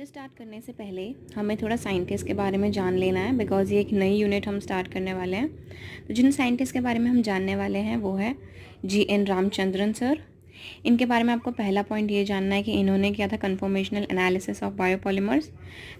Chapter start करने से पहले हमें थोड़ा साइंटिस्ट के बारे में जान लेना है, बिकॉज़ ये एक नई यूनिट हम स्टार्ट करने वाले हैं। तो जिन साइंटिस्ट के बारे में हम जानने वाले हैं वो है जी.एन. रामचंद्रन सर। इनके बारे में आपको पहला पॉइंट ये जानना है कि इन्होंने किया था कन्फॉर्मेशनल एनालिसिस ऑफ बायोपॉलीमर्स।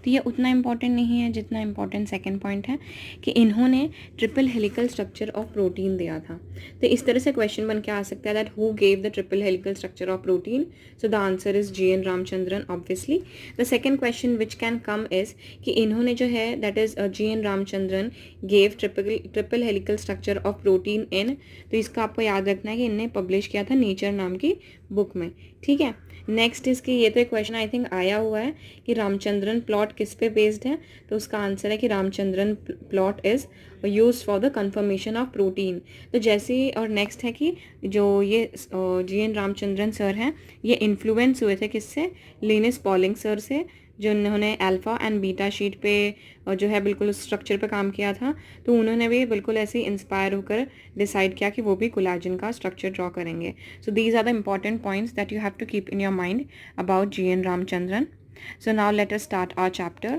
तो ये उतना इंपॉर्टेंट नहीं है जितना इंपॉर्टेंट सेकंड पॉइंट है कि इन्होंने triple helical structure of protein दिया था। तो इस तरह से क्वेश्चन बन के आ सकता है that who gave the triple helical structure of protein. So the answer is GN. Ramachandran obviously. The second question which can come is कि इन्होंने जो है that is GN. Ramachandran gave triple helical structure of protein इन। तो इसका आपको याद रखना है कि इन्हें पब्लिश किया था नेचर नाम की बुक में। ठीक है, नेक्स्ट इसकी ये तो एक क्वेश्चन आई थिंक आया हुआ है कि रामचंद्रन प्लॉट किस पे बेस्ड है। तो उसका आंसर है कि Ramachandran plot is used for the confirmation of protein. तो जैसे ही और नेक्स्ट है कि जो ये जी.एन. रामचंद्रन सर हैं ये इन्फ्लुएंस हुए थे किससे, लिनस पॉलिंग सर से, जो उन्होंने अल्फ़ा एंड बीटा शीट पे जो है बिल्कुल उस स्ट्रक्चर पे काम किया था। तो उन्होंने भी बिल्कुल ऐसे ही इंस्पायर होकर डिसाइड किया कि वो भी कोलाजन का स्ट्रक्चर ड्रॉ करेंगे। So these are the important points that you have to keep in your mind about G N. Ramachandran. So now let us start our chapter.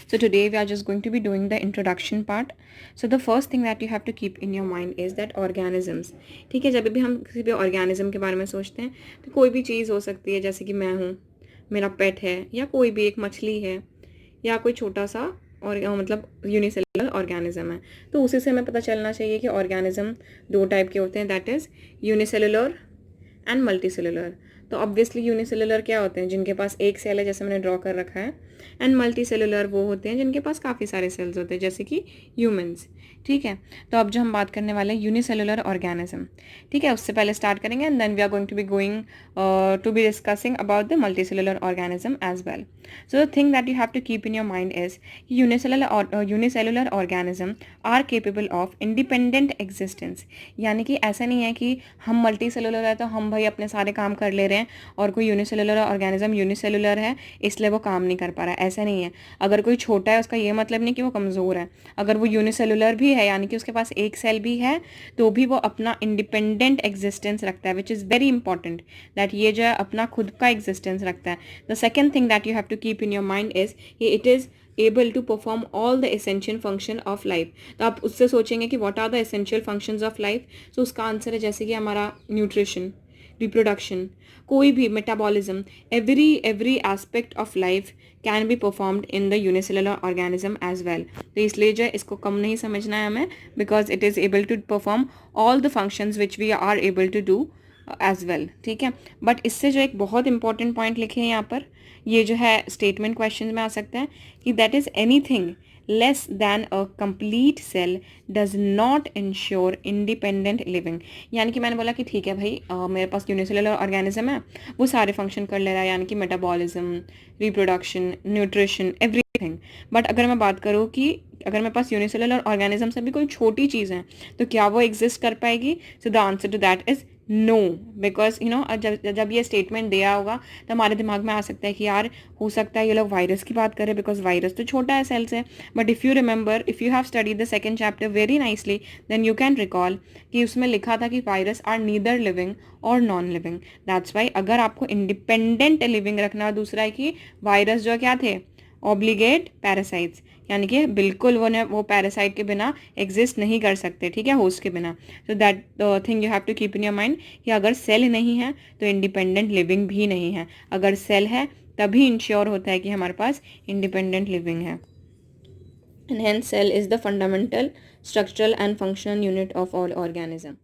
So today we are just going to be doing the introduction part. So the first thing that you have to keep in your mind is that organisms. ठीक है, जब भी हम किसी भी organism के बारे में सोचते हैं तो कोई भी चीज़ हो सकती है, जैसे कि मैं हूँ, मेरा पेट है, या कोई भी एक मछली है, या कोई छोटा सा और मतलब यूनिसेलुलर ऑर्गेनिज्म है। तो उसी से हमें पता चलना चाहिए कि ऑर्गेनिज्म दो टाइप के होते हैं, that is unicellular and multicellular. तो ऑब्वियसली यूनिसेलुलर क्या होते हैं, जिनके पास एक सेल है जैसे मैंने ड्रॉ कर रखा है, एंड मल्टीसेलुलर वो होते हैं जिनके पास काफ़ी सारे सेल्स होते हैं जैसे कि ह्यूमंस। ठीक है, तो अब जो हम बात करने वाले हैं यूनिसेलुलर ऑर्गेनिज्म, ठीक है, उससे पहले स्टार्ट करेंगे and then we are going to be discussing about the multicellular organism as well. So the thing that you have to keep in your mind is unicellular organism are capable of independent existence. यानी कि ऐसा नहीं है कि हम multi cellular है तो हम भाई अपने सारे काम कर ले रहे हैं और कोई यूनिसेलुलर ऑर्गेनिज्म यूनिसेलुलर है इसलिए वो काम नहीं कर पा रहा है, ऐसा नहीं है. अगर कोई छोटा है उसका ये मतलब नहीं कि वो कमज़ोर है. अगर वो यूनिसेलुलर भी है यानी कि उसके पास एक सेल भी है तो भी वो अपना इंडिपेंडेंट एग्जिस्टेंस रखता है, which is very important that ये जो है अपना खुद का एग्जिस्टेंस रखता है. The second thing that you have to keep in your mind is it is able to perform all the essential function of life. तो आप उससे सोचेंगे कि what are the essential functions of life. तो उसका answer है जैसे कि हमारा न्यूट्रिशन, रिप्रोडक्शन, कोई भी metabolism, every aspect of life can be performed in the unicellular organism as well. तो इसलिए जो है इसको कम नहीं समझना है हमें, because it is able to perform all the functions which we are able to do as well. ठीक है, बट इससे जो एक बहुत इंपॉर्टेंट पॉइंट लिखे हैं यहाँ पर, ये जो है स्टेटमेंट क्वेश्चन में आ सकता है कि that is anything less than a complete cell does not ensure independent living. यानी कि मैंने बोला कि ठीक है भाई मेरे पास यूनिसेलुलर ऑर्गेनिज्म है, वो सारे फंक्शन कर ले रहा है, यानी कि metabolism, reproduction, nutrition, everything. But अगर मैं बात करूँ कि अगर मेरे पास यूनिसेलुलर ऑर्गेनिज्म से भी कोई छोटी चीज़ है तो क्या वो एग्जिस्ट कर पाएगी. So the answer to that is no, because you know जब ये स्टेटमेंट दिया होगा तो हमारे दिमाग में आ सकता है कि यार हो सकता है ये लोग वायरस की बात करें, बिकॉज वायरस तो छोटा है सेल से. But if you remember, if you have studied the second chapter very nicely, then you can recall कि उसमें लिखा था कि वायरस आर नीदर लिविंग और नॉन लिविंग. दैट्स वाई अगर आपको इंडिपेंडेंट लिविंग रखना, और दूसरा है कि वायरस जो क्या थे, ऑब्लिगेट पैरासाइट्स, यानी कि बिल्कुल वो पैरासाइट के बिना एग्जिस्ट नहीं कर सकते. ठीक है, होस्ट के बिना. So that thing you have to keep in your mind कि अगर सेल नहीं है तो इंडिपेंडेंट लिविंग भी नहीं है. अगर सेल है तभी इंश्योर होता है कि हमारे पास इंडिपेंडेंट लिविंग है. And hence cell is the fundamental structural and functional unit of all organism.